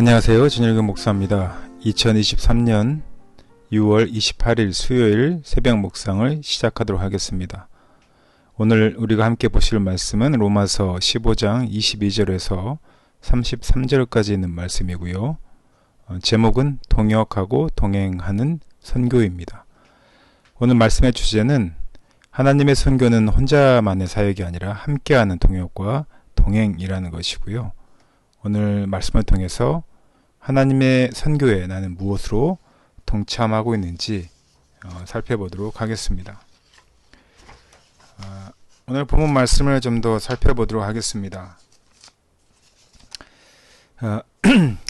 안녕하세요. 진일근 목사입니다. 2023년 6월 28일 수요일 새벽 묵상을 시작하도록 하겠습니다. 오늘 우리가 함께 보실 말씀은 로마서 15장 22절에서 33절까지 있는 말씀이고요. 제목은 동역하고 동행하는 선교입니다. 오늘 말씀의 주제는 하나님의 선교는 혼자만의 사역이 아니라 함께하는 동역과 동행이라는 것이고요. 오늘 말씀을 통해서 하나님의 선교에 나는 무엇으로 동참하고 있는지 살펴보도록 하겠습니다. 오늘 본문 말씀을 좀 더 살펴보도록 하겠습니다.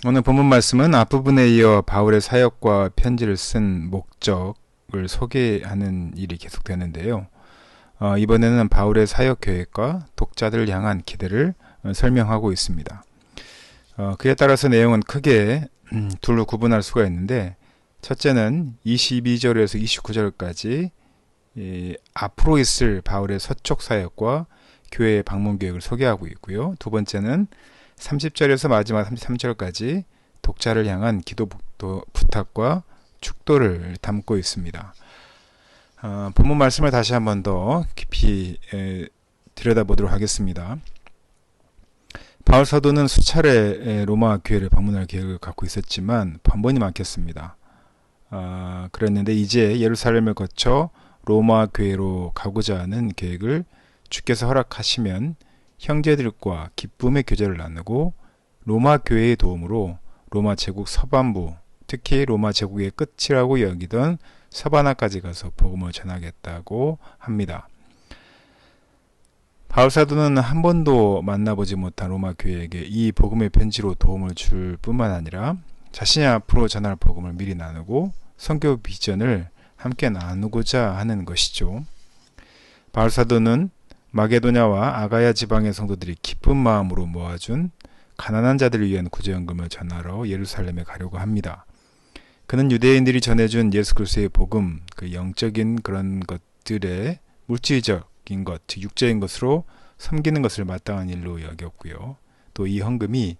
오늘 본문 말씀은 앞부분에 이어 바울의 사역과 편지를 쓴 목적을 소개하는 일이 계속되는데요. 이번에는 바울의 사역 계획과 독자들을 향한 기대를 설명하고 있습니다. 그에 따라서 내용은 크게 둘로 구분할 수가 있는데, 첫째는 22절에서 29절까지 앞으로 있을 바울의 서쪽 사역과 교회의 방문 계획을 소개하고 있고요. 두 번째는 30절에서 마지막 33절까지 독자를 향한 기도 부탁과 축도를 담고 있습니다. 본문 말씀을 다시 한 번 더 깊이 들여다보도록 하겠습니다. 바울 사도는 수차례 로마 교회를 방문할 계획을 갖고 있었지만 번번이 막혔습니다. 그랬는데 이제 예루살렘을 거쳐 로마 교회로 가고자 하는 계획을 주께서 허락하시면 형제들과 기쁨의 교제를 나누고 로마 교회의 도움으로 로마 제국 서반부, 특히 로마 제국의 끝이라고 여기던 서바나까지 가서 복음을 전하겠다고 합니다. 바울 사도는 한 번도 만나보지 못한 로마 교회에게 이 복음의 편지로 도움을 줄 뿐만 아니라 자신이 앞으로 전할 복음을 미리 나누고 선교 비전을 함께 나누고자 하는 것이죠. 바울 사도는 마게도냐와 아가야 지방의 성도들이 기쁜 마음으로 모아준 가난한 자들을 위한 구제연금을 전하러 예루살렘에 가려고 합니다. 그는 유대인들이 전해준 예수 그리스도의 복음, 그 영적인 그런 것들의 물질적인 것, 즉 육적인 것으로 섬기는 것을 마땅한 일로 여겼고요. 또 이 헌금이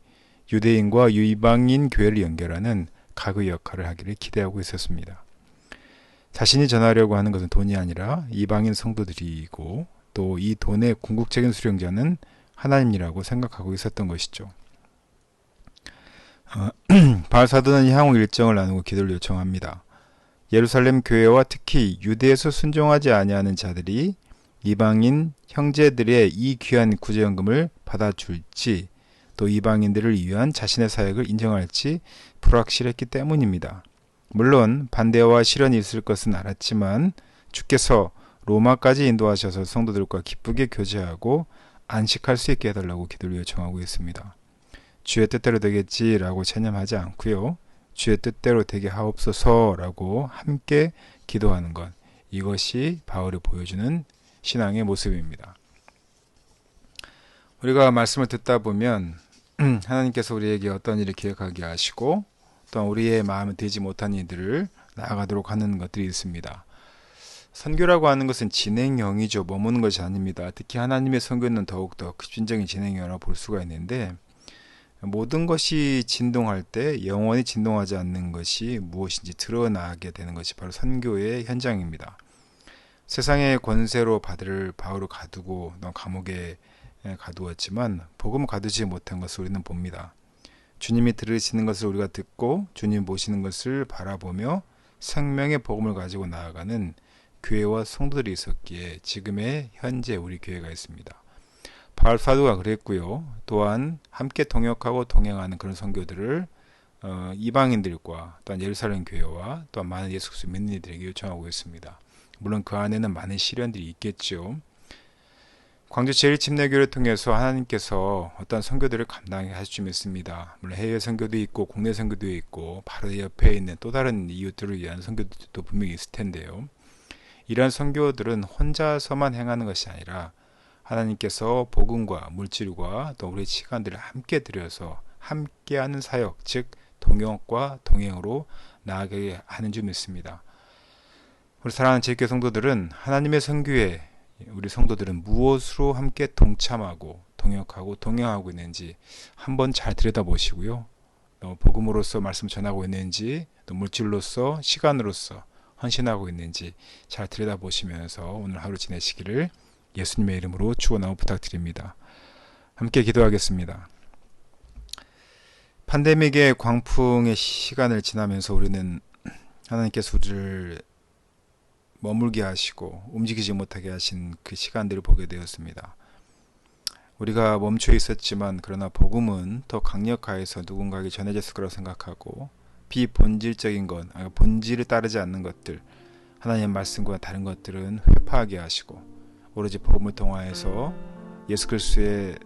유대인과 이방인 교회를 연결하는 가구 역할을 하기를 기대하고 있었습니다. 자신이 전하려고 하는 것은 돈이 아니라 이방인 성도들이고, 또 이 돈의 궁극적인 수령자는 하나님이라고 생각하고 있었던 것이죠. 바울 사도는 향후 일정을 나누고 기도를 요청합니다. 예루살렘 교회와 특히 유대에서 순종하지 아니하는 자들이 이방인 형제들의 이 귀한 구제연금을 받아줄지, 또 이방인들을 위한 자신의 사역을 인정할지 불확실했기 때문입니다. 물론 반대와 시련이 있을 것은 알았지만 주께서 로마까지 인도하셔서 성도들과 기쁘게 교제하고 안식할 수 있게 해달라고 기도를 요청하고 있습니다. 주의 뜻대로 되겠지라고 체념하지 않고요. 주의 뜻대로 되게 하옵소서라고 함께 기도하는 것, 이것이 바울이 보여주는 신앙의 모습입니다. 우리가 말씀을 듣다 보면 하나님께서 우리에게 어떤 일을 기획하게 하시고 또한 우리의 마음에 들지 못한 일들을 나아가도록 하는 것들이 있습니다. 선교라고 하는 것은 진행형이죠. 머무는 것이 아닙니다. 특히 하나님의 선교는 더욱더 급진적인 진행형이라고 볼 수가 있는데, 모든 것이 진동할 때 영원히 진동하지 않는 것이 무엇인지 드러나게 되는 것이 바로 선교의 현장입니다. 세상의 권세로 바울을 가두고 감옥에 가두었지만 복음을 가두지 못한 것을 우리는 봅니다. 주님이 들으시는 것을 우리가 듣고 주님 보시는 것을 바라보며 생명의 복음을 가지고 나아가는 교회와 성도들이 있었기에 지금의 현재 우리 교회가 있습니다. 바울 사도가 그랬고요. 또한 함께 동역하고 동행하는 그런 선교들을 이방인들과 또한 예루살렘 교회와 또한 많은 예수 그리스도 믿는 이들에게 요청하고 있습니다. 물론 그 안에는 많은 시련들이 있겠죠. 광주 제1침례교회를 통해서 하나님께서 어떤 선교들을 감당하게 하실 줄 믿습니다. 물론 해외 선교도 있고 국내 선교도 있고 바로 옆에 있는 또 다른 이웃들을 위한 선교도 분명히 있을 텐데요. 이러한 선교들은 혼자서만 행하는 것이 아니라 하나님께서 복음과 물질과 또 우리의 시간들을 함께 들여서 함께하는 사역, 즉 동역과 동행으로 나아가게 하는 줄 믿습니다. 우리 사랑하는 제교회 성도들은 하나님의 선교에 우리 성도들은 무엇으로 함께 동참하고 동역하고 동행하고 있는지 한번 잘 들여다보시고요. 복음으로서 말씀 전하고 있는지, 또 물질로서 시간으로서 헌신하고 있는지 잘 들여다보시면서 오늘 하루 지내시기를 예수님의 이름으로 축원하고 부탁드립니다. 함께 기도하겠습니다. 팬데믹의 광풍의 시간을 지나면서 우리는 하나님께서 우리를 머물게 하시고 움직이지 못하게 하신 그 시간들을 보게 되었습니다. 우리가 멈춰 있었지만 그러나 복음은 더 강력하여서 누군가에게 전해졌을 거라고 생각하고, 비본질적인 것, 본질을 따르지 않는 것들, 하나님의 말씀과 다른 것들은 회파하게 하시고 오로지 복음을 통하여서 예수 그리스도의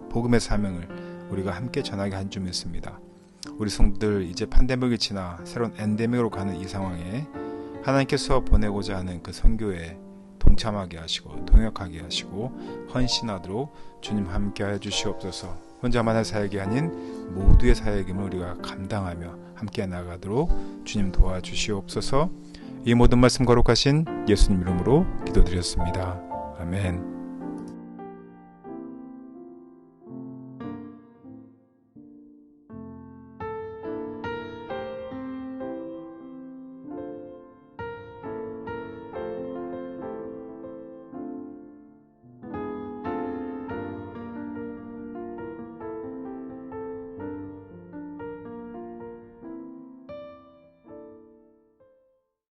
복음의 사명을 우리가 함께 전하게 한 줄 믿습니다. 우리 성도들 이제 팬데믹이 지나 새로운 엔데믹으로 가는 이 상황에 하나님께서 보내고자 하는 그 선교에 동참하게 하시고 동역하게 하시고 헌신하도록 주님 함께하여 주시옵소서. 혼자만의 사역이 아닌 모두의 사역임을 우리가 감당하며 함께 나가도록 주님 도와주시옵소서. 이 모든 말씀 거룩하신 예수님 이름으로 기도드렸습니다. 아멘.